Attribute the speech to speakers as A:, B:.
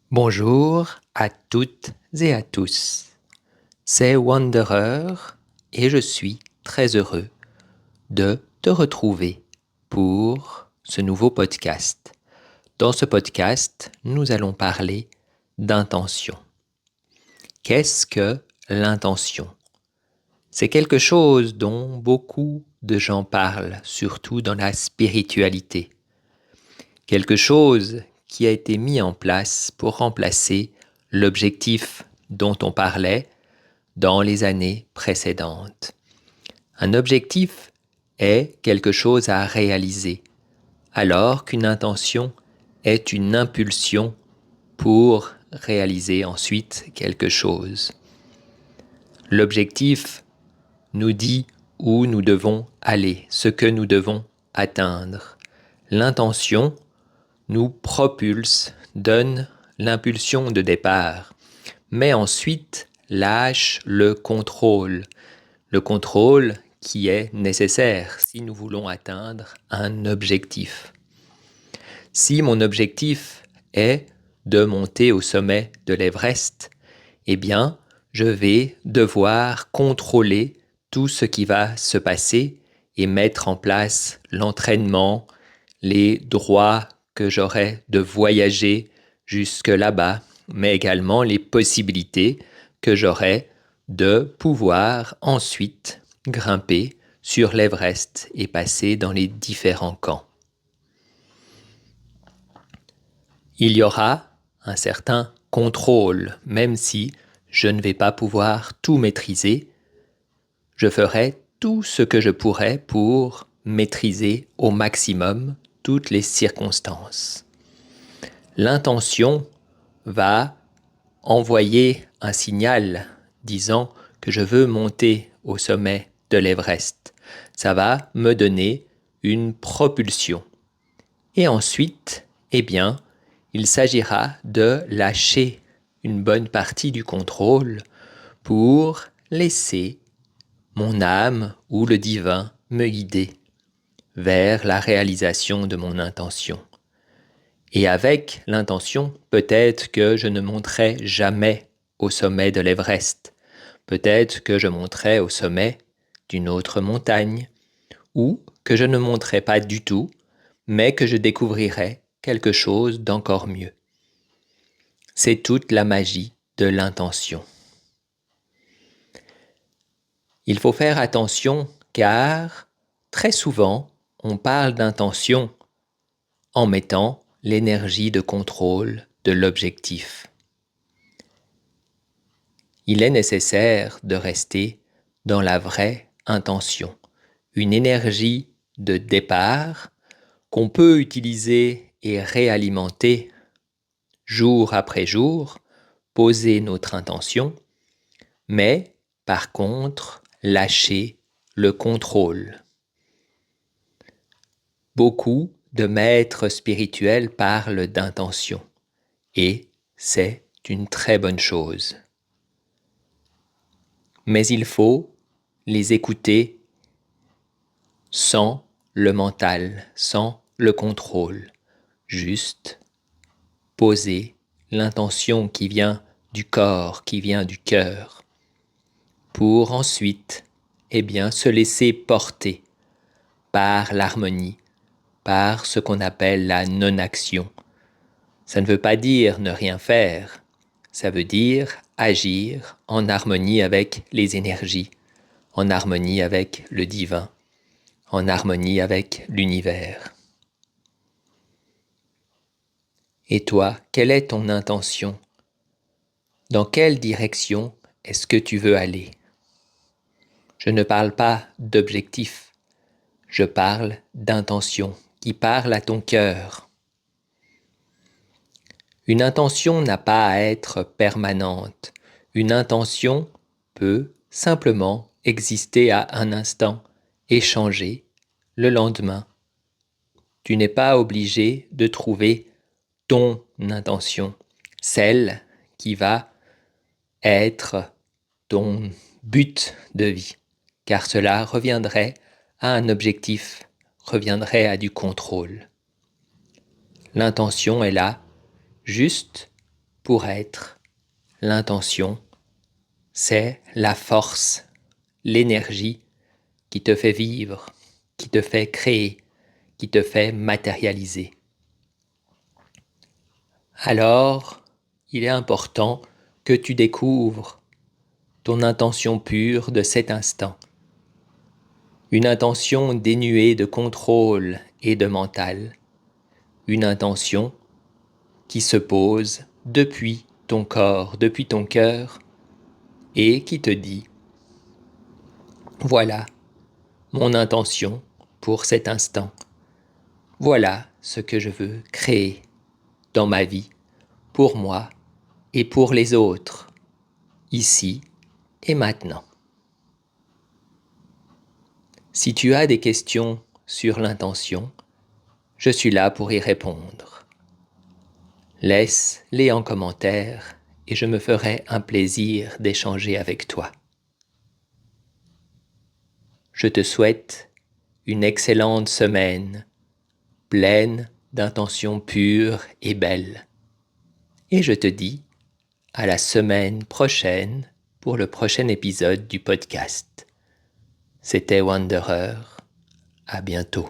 A: Bonjour à toutes et à tous. C'est Wanderer et je suis très heureux de te retrouver pour ce nouveau podcast. Dans ce podcast, nous allons parler d'intention. Qu'est-ce que l'intention? C'est quelque chose dont beaucoup de gens parlent, surtout dans la spiritualité. Quelque chose qui a été mis en place pour remplacer l'objectif dont on parlait dans les années précédentes. Un objectif est quelque chose à réaliser, alors qu'une intention est une impulsion pour réaliser ensuite quelque chose. L'objectif nous dit où nous devons aller, ce que nous devons atteindre. L'intention nous propulse, donne l'impulsion de départ, mais ensuite lâche le contrôle qui est nécessaire si nous voulons atteindre un objectif. Si mon objectif est de monter au sommet de l'Everest, eh bien, je vais devoir contrôler tout ce qui va se passer et mettre en place l'entraînement, les droits que j'aurai de voyager jusque là-bas, mais également les possibilités que j'aurai de pouvoir ensuite grimper sur l'Everest et passer dans les différents camps. Il y aura un certain contrôle, même si je ne vais pas pouvoir tout maîtriser, je ferai tout ce que je pourrai pour maîtriser au maximum toutes les circonstances. L'intention va envoyer un signal disant que je veux monter au sommet de l'Everest. Ça va me donner une propulsion. Et ensuite, eh bien, il s'agira de lâcher une bonne partie du contrôle pour laisser mon âme ou le divin me guider vers la réalisation de mon intention. Et avec l'intention, peut-être que je ne monterai jamais au sommet de l'Everest. Peut-être que je monterai au sommet d'une autre montagne, ou que je ne monterai pas du tout, mais que je découvrirai quelque chose d'encore mieux. C'est toute la magie de l'intention. Il faut faire attention car très souvent, on parle d'intention en mettant l'énergie de contrôle de l'objectif. Il est nécessaire de rester dans la vraie intention, une énergie de départ qu'on peut utiliser et réalimenter jour après jour, poser notre intention, mais par contre lâcher le contrôle. Beaucoup de maîtres spirituels parlent d'intention et c'est une très bonne chose. Mais il faut les écouter sans le mental, sans le contrôle, juste poser l'intention qui vient du corps, qui vient du cœur, pour ensuite, eh bien, se laisser porter par l'harmonie, par ce qu'on appelle la non-action. Ça ne veut pas dire ne rien faire, ça veut dire agir en harmonie avec les énergies, en harmonie avec le divin, en harmonie avec l'univers. Et toi, quelle est ton intention? Dans quelle direction est-ce que tu veux aller? Je ne parle pas d'objectif, je parle d'intention qui parle à ton cœur. Une intention n'a pas à être permanente. Une intention peut simplement exister à un instant et changer le lendemain. Tu n'es pas obligé de trouver ton intention, celle qui va être ton but de vie, car cela reviendrait à un objectif, reviendrait à du contrôle. L'intention est là juste pour être. L'intention, c'est la force, l'énergie qui te fait vivre, qui te fait créer, qui te fait matérialiser. Alors, il est important que tu découvres ton intention pure de cet instant. Une intention dénuée de contrôle et de mental. Une intention qui se pose depuis ton corps, depuis ton cœur, et qui te dit « Voilà mon intention pour cet instant. Voilà ce que je veux créer dans ma vie, pour moi et pour les autres, ici et maintenant. » Si tu as des questions sur l'intention, je suis là pour y répondre. Laisse-les en commentaire et je me ferai un plaisir d'échanger avec toi. Je te souhaite une excellente semaine, pleine d'intentions pures et belles. Et je te dis à la semaine prochaine pour le prochain épisode du podcast. C'était Wanderer. À bientôt.